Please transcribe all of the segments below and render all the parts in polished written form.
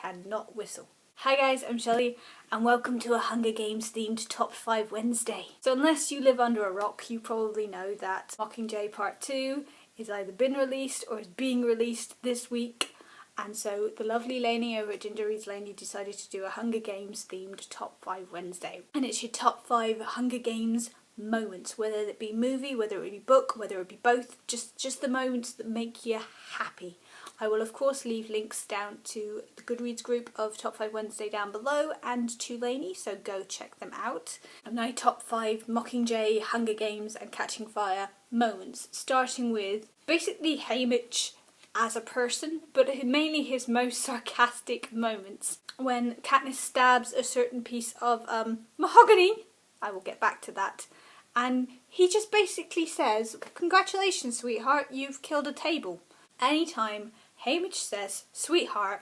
cannot whistle. Hi guys, I'm Shelley and welcome to a Hunger Games themed Top 5 Wednesday. So unless you live under a rock, you probably know that Mockingjay Part 2 is either been released or is being released this week. And so the lovely Lainey over at Ginger Reads Lainey decided to do a Hunger Games themed Top 5 Wednesday. And it's your top 5 Hunger Games moments, whether it be movie, whether it be book, whether it be both, just the moments that make you happy. I will of course leave links down to the Goodreads group of Top 5 Wednesday down below and to Lainey, so go check them out. And my top 5 Mockingjay, Hunger Games and Catching Fire moments, starting with basically Haymitch as a person, but mainly his most sarcastic moments. When Katniss stabs a certain piece of mahogany, I will get back to that, and he just basically says, "Congratulations, sweetheart, you've killed a table." Anytime Haymitch says "sweetheart,"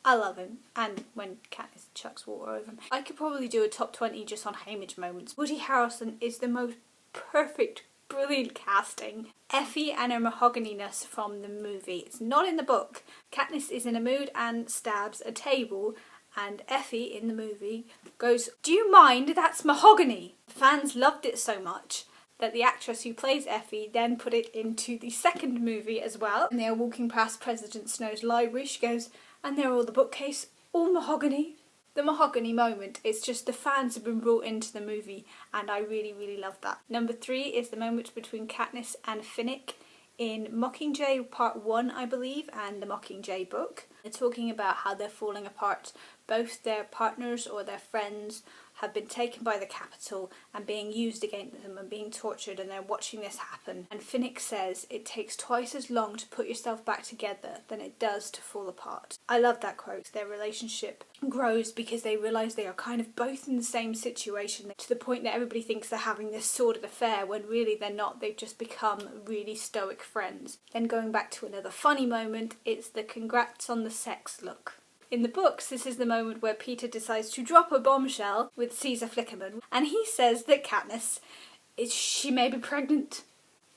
I love him. And when Katniss chucks water over him. I could probably do a top 20 just on Haymitch moments. Woody Harrelson is the most perfect, brilliant casting. Effie and her mahogany-ness from the movie. It's not in the book. Katniss is in a mood and stabs a table, and Effie in the movie goes, "Do you mind? That's mahogany." Fans loved it so much that the actress who plays Effie then put it into the second movie as well. And they are walking past President Snow's library. She goes, "And there are all the bookcase, all mahogany." The mahogany moment, it's just the fans have been brought into the movie and I really, really love that. Number 3 is the moment between Katniss and Finnick in Mockingjay Part 1, I believe, and the Mockingjay book. They're talking about how they're falling apart. Both their partners or their friends have been taken by the Capitol and being used against them and being tortured, and they're watching this happen. And Finnick says it takes twice as long to put yourself back together than it does to fall apart. I love that quote. Their relationship grows because they realise they are kind of both in the same situation, to the point that everybody thinks they're having this sordid affair when really they're not. They've just become really stoic friends. Then going back to another funny moment, it's the congrats on the sex look. In the books, this is the moment where Peter decides to drop a bombshell with Caesar Flickerman, and he says that Katniss she may be pregnant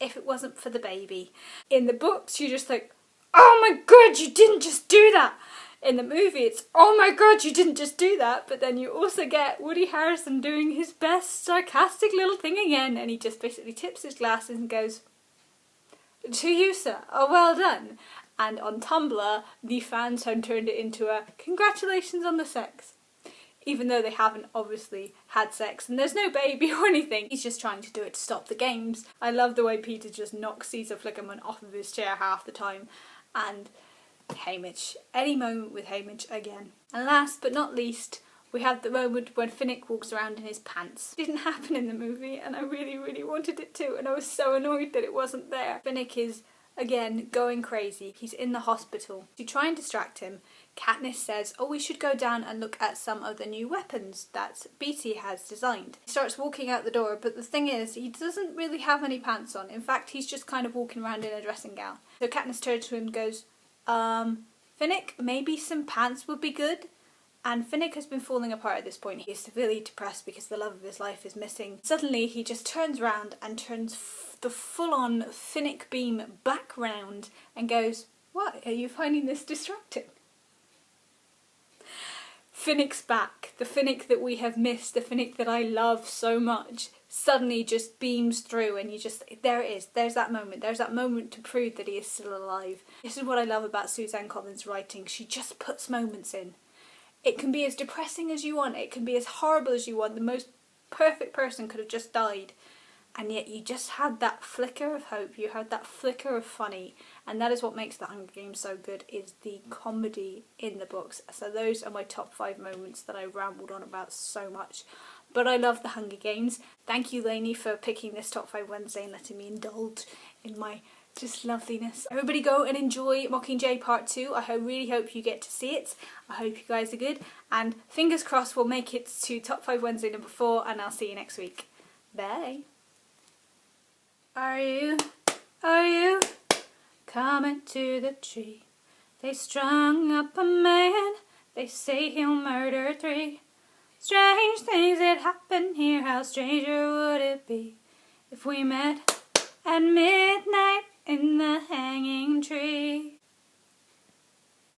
if it wasn't for the baby. In the books, you're just like, "Oh my god, you didn't just do that!" In the movie, it's, "Oh my god, you didn't just do that!" But then you also get Woody Harrelson doing his best sarcastic little thing again, and he just basically tips his glasses and goes, "To you, sir. Oh, well done." And on Tumblr, the fans have turned it into a "congratulations on the sex." Even though they haven't obviously had sex and there's no baby or anything. He's just trying to do it to stop the games. I love the way Peter just knocks Caesar Flickerman off of his chair half the time. And Haymitch. Any moment with Haymitch again. And last but not least, we have the moment when Finnick walks around in his pants. It didn't happen in the movie and I really, really wanted it to, and I was so annoyed that it wasn't there. Finnick is again going crazy. He's in the hospital. To try and distract him, Katniss says, "Oh, we should go down and look at some of the new weapons that Beatty has designed." He starts walking out the door, but the thing is, he doesn't really have any pants on. In fact, he's just kind of walking around in a dressing gown. So Katniss turns to him and goes, "Finnick, maybe some pants would be good?" And Finnick has been falling apart at this point. He is severely depressed because the love of his life is missing. Suddenly, he just turns around and turns the full-on Finnick beam back round and goes, "What, are you finding this distracting?" Finnick's back. The Finnick that we have missed, the Finnick that I love so much, suddenly just beams through and you just, there it is. There's that moment. There's that moment to prove that he is still alive. This is what I love about Suzanne Collins' writing. She just puts moments in. It can be as depressing as you want, it can be as horrible as you want, the most perfect person could have just died, and yet you just had that flicker of hope, you had that flicker of funny, and that is what makes The Hunger Games so good, is the comedy in the books. So those are my top 5 moments that I rambled on about so much. But I love The Hunger Games. Thank you, Lainey, for picking this Top 5 Wednesday and letting me indulge in my just loveliness. Everybody go and enjoy Mockingjay Part 2. I really hope you get to see it. I hope you guys are good. And fingers crossed we'll make it to Top 5 Wednesday number 4, and I'll see you next week. Bye. Are you coming to the tree? They strung up a man, they say he'll murder 3. Strange things that happen here, how stranger would it be if we met at midnight in the hanging tree?